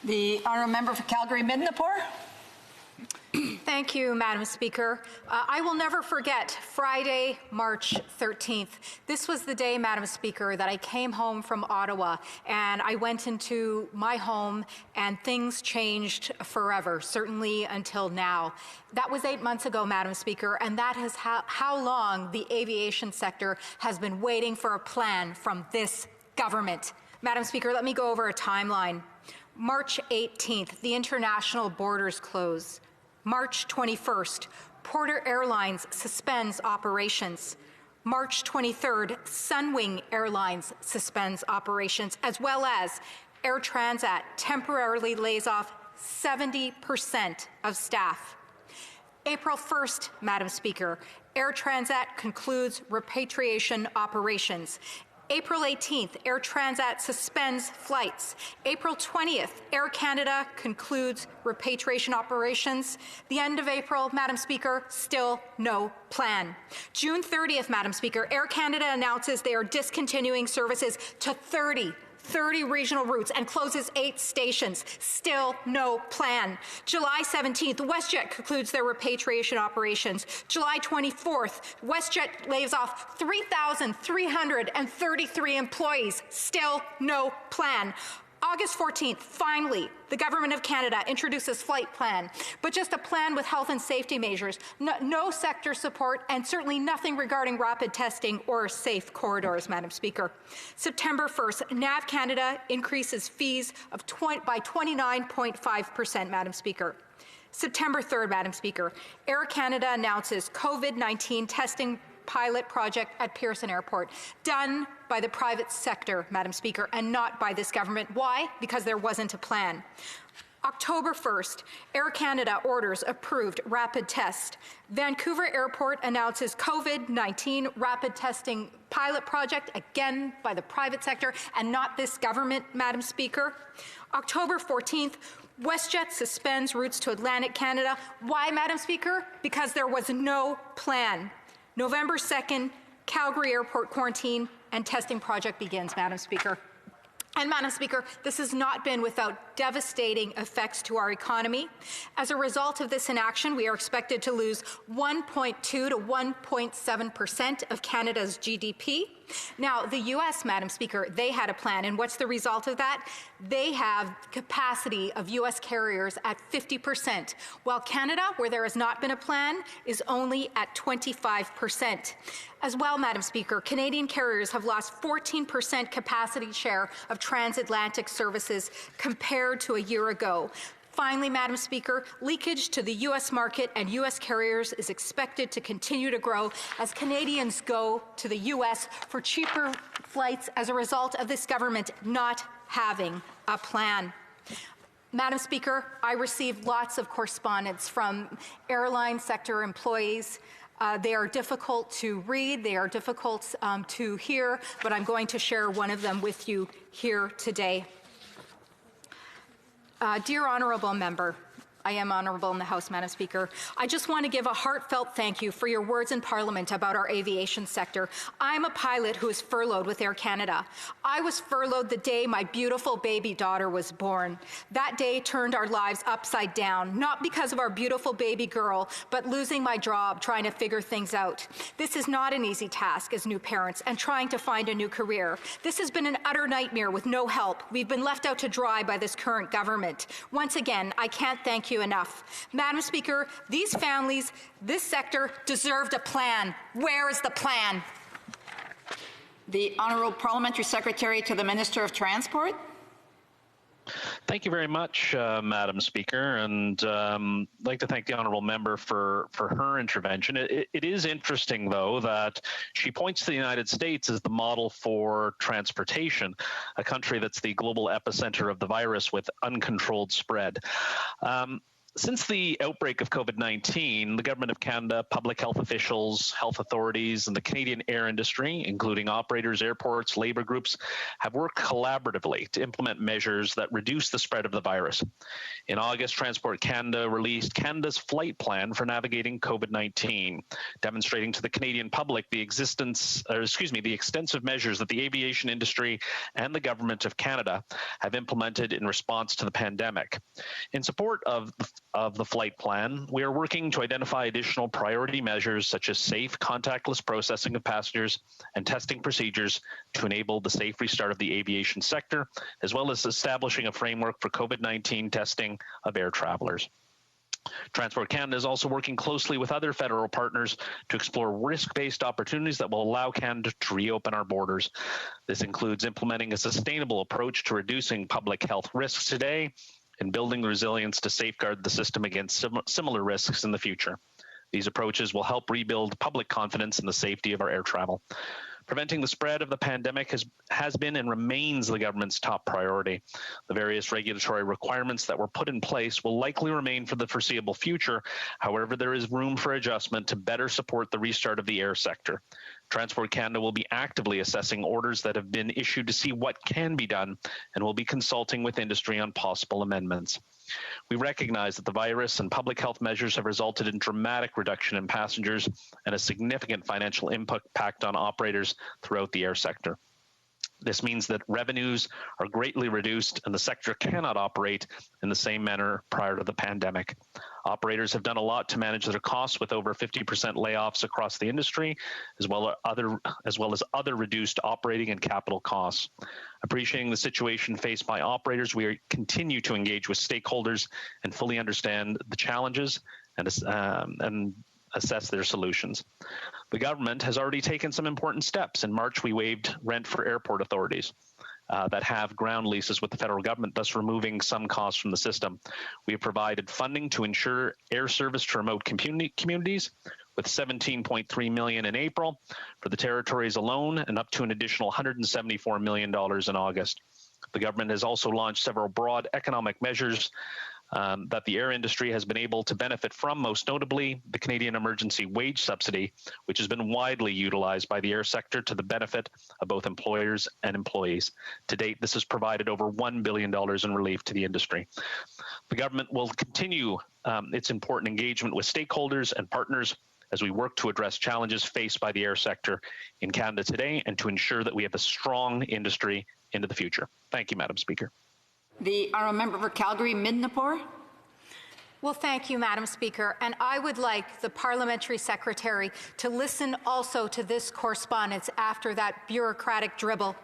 The honourable member for Calgary Midnapore. Thank you, Madam Speaker. I will never forget Friday, March 13th. This was the day, Madam Speaker, that I came home from Ottawa and I went into my home and things changed forever, certainly until now. That was 8 months ago, Madam Speaker, and that is how long the aviation sector has been waiting for a plan from this government. Madam Speaker, let me go over a timeline. March 18th, the international borders close. March 21st, Porter Airlines suspends operations. March 23rd, Sunwing Airlines suspends operations, as well as Air Transat temporarily lays off 70% of staff. April 1st, Madam Speaker, Air Transat concludes repatriation operations. April 18th, Air Transat suspends flights. April 20th, Air Canada concludes repatriation operations. The end of April, Madam Speaker, still no plan. June 30th, Madam Speaker, Air Canada announces they are discontinuing services to 30 regional routes and closes 8 stations. Still no plan. July 17th, WestJet concludes their repatriation operations. July 24th, WestJet lays off 3,333 employees. Still no plan. August 14th, finally, the Government of Canada introduces flight plan, but just a plan with health and safety measures, no sector support, and certainly nothing regarding rapid testing or safe corridors, Madam Speaker. September 1st, NAV Canada increases fees by 29.5%, Madam Speaker. September 3rd, Madam Speaker, Air Canada announces COVID-19 testing pilot project at Pearson Airport, done by the private sector, Madam Speaker, and not by this government. Why? Because there wasn't a plan. October 1st, Air Canada orders approved rapid test. Vancouver Airport announces COVID-19 rapid testing pilot project, again by the private sector and not this government, Madam Speaker. October 14th, WestJet suspends routes to Atlantic Canada. Why, Madam Speaker? Because there was no plan. November 2nd, Calgary Airport quarantine and testing project begins, Madam Speaker. And Madam Speaker, this has not been without devastating effects to our economy. As a result of this inaction, we are expected to lose 1.2 to 1.7% of Canada's GDP. Now, the U.S., Madam Speaker, they had a plan, and what's the result of that? They have capacity of U.S. carriers at 50%, while Canada, where there has not been a plan, is only at 25%. As well, Madam Speaker, Canadian carriers have lost 14% capacity share of transatlantic services compared to a year ago. Finally, Madam Speaker, leakage to the U.S. market and U.S. carriers is expected to continue to grow as Canadians go to the U.S. for cheaper flights as a result of this government not having a plan. Madam Speaker, I received lots of correspondence from airline sector employees. They are difficult to read, they are difficult to hear, but I'm going to share one of them with you here today. Dear Honourable Member, I am honourable in the House, Madam Speaker. I just want to give a heartfelt thank you for your words in Parliament about our aviation sector. I'm a pilot who is furloughed with Air Canada. I was furloughed the day my beautiful baby daughter was born. That day turned our lives upside down, not because of our beautiful baby girl, but losing my job, trying to figure things out. This is not an easy task as new parents and trying to find a new career. This has been an utter nightmare with no help. We've been left out to dry by this current government. Once again, I can't thank you enough. Madam Speaker, these families, this sector deserved a plan. Where is the plan? The Honourable Parliamentary Secretary to the Minister of Transport. Thank you very much, Madam Speaker, and I'd like to thank the honourable member for her intervention. It is interesting, though, that she points to the United States as the model for transportation, a country that's the global epicenter of the virus with uncontrolled spread. Since the outbreak of COVID-19, the Government of Canada, public health officials, health authorities, and the Canadian air industry, including operators, airports, labour groups, have worked collaboratively to implement measures that reduce the spread of the virus. In August, Transport Canada released Canada's flight plan for navigating COVID-19, demonstrating to the Canadian public the extensive measures that the aviation industry and the Government of Canada have implemented in response to the pandemic. In support of the flight plan, we are working to identify additional priority measures such as safe, contactless processing of passengers and testing procedures to enable the safe restart of the aviation sector, as well as establishing a framework for COVID-19 testing of air travelers. Transport Canada is also working closely with other federal partners to explore risk-based opportunities that will allow Canada to reopen our borders. This includes implementing a sustainable approach to reducing public health risks today and building resilience to safeguard the system against similar risks in the future. These approaches will help rebuild public confidence in the safety of our air travel. Preventing the spread of the pandemic has been and remains the government's top priority. The various regulatory requirements that were put in place will likely remain for the foreseeable future. However, there is room for adjustment to better support the restart of the air sector. Transport Canada will be actively assessing orders that have been issued to see what can be done and will be consulting with industry on possible amendments. We recognize that the virus and public health measures have resulted in dramatic reduction in passengers and a significant financial impact on operators throughout the air sector. This means that revenues are greatly reduced and the sector cannot operate in the same manner prior to the pandemic. Operators have done a lot to manage their costs with over 50% layoffs across the industry, as well as other reduced operating and capital costs. Appreciating the situation faced by operators, we continue to engage with stakeholders and fully understand the challenges and assess their solutions. The government has already taken some important steps. In March, we waived rent for airport authorities that have ground leases with the federal government, thus removing some costs from the system. We have provided funding to ensure air service to remote communities with $17.3 million in April for the territories alone and up to an additional $174 million in August. The government has also launched several broad economic measures that the air industry has been able to benefit from, most notably the Canadian Emergency Wage Subsidy, which has been widely utilized by the air sector to the benefit of both employers and employees. To date, this has provided over $1 billion in relief to the industry. The government will continue its important engagement with stakeholders and partners as we work to address challenges faced by the air sector in Canada today and to ensure that we have a strong industry into the future. Thank you, Madam Speaker. The honourable member for Calgary Midnapore. Well, thank you, Madam Speaker. And I would like the Parliamentary Secretary to listen also to this correspondence after that bureaucratic dribble.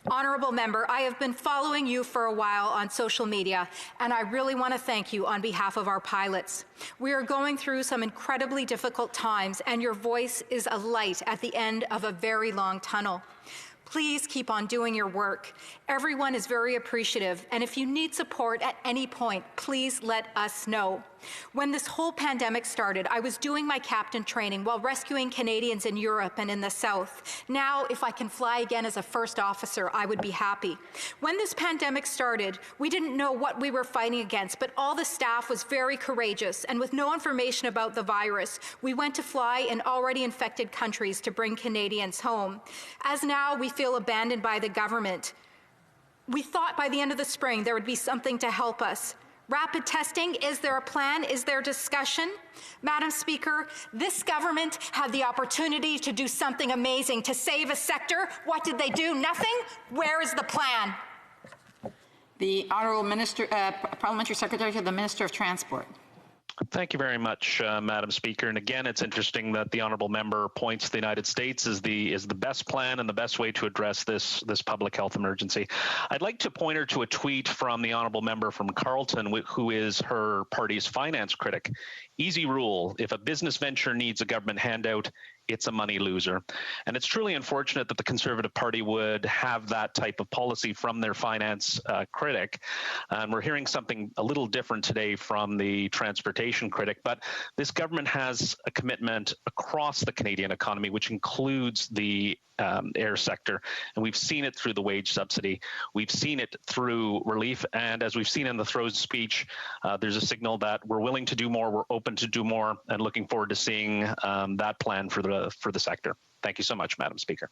Honourable Member, I have been following you for a while on social media, and I really want to thank you on behalf of our pilots. We are going through some incredibly difficult times, and your voice is a light at the end of a very long tunnel. Please keep on doing your work. Everyone is very appreciative, and if you need support at any point, please let us know. When this whole pandemic started, I was doing my captain training while rescuing Canadians in Europe and in the South. Now, if I can fly again as a first officer, I would be happy. When this pandemic started, we didn't know what we were fighting against, but all the staff was very courageous, and with no information about the virus, we went to fly in already infected countries to bring Canadians home. As now we feel abandoned by the government, we thought by the end of the spring there would be something to help us. Rapid testing, is there a plan? Is there discussion? Madam Speaker, this government had the opportunity to do something amazing, to save a sector. What did they do? Nothing? Where is the plan? The Honourable Minister, Parliamentary Secretary to the Minister of Transport. Thank you very much, Madam Speaker. And again, it's interesting that the honourable member points to the United States as the best plan and the best way to address this public health emergency. I'd like to point her to a tweet from the honourable member from Carleton, who is her party's finance critic. Easy rule: if a business venture needs a government handout, it's a money loser. And it's truly unfortunate that the Conservative Party would have that type of policy from their finance critic. And we're hearing something a little different today from the transportation critic, but this government has a commitment across the Canadian economy, which includes the air sector. And we've seen it through the wage subsidy. We've seen it through relief. And as we've seen in the Throws speech, there's a signal that we're willing to do more, we're open to do more, and looking forward to seeing that plan for the sector. Thank you so much, Madam Speaker.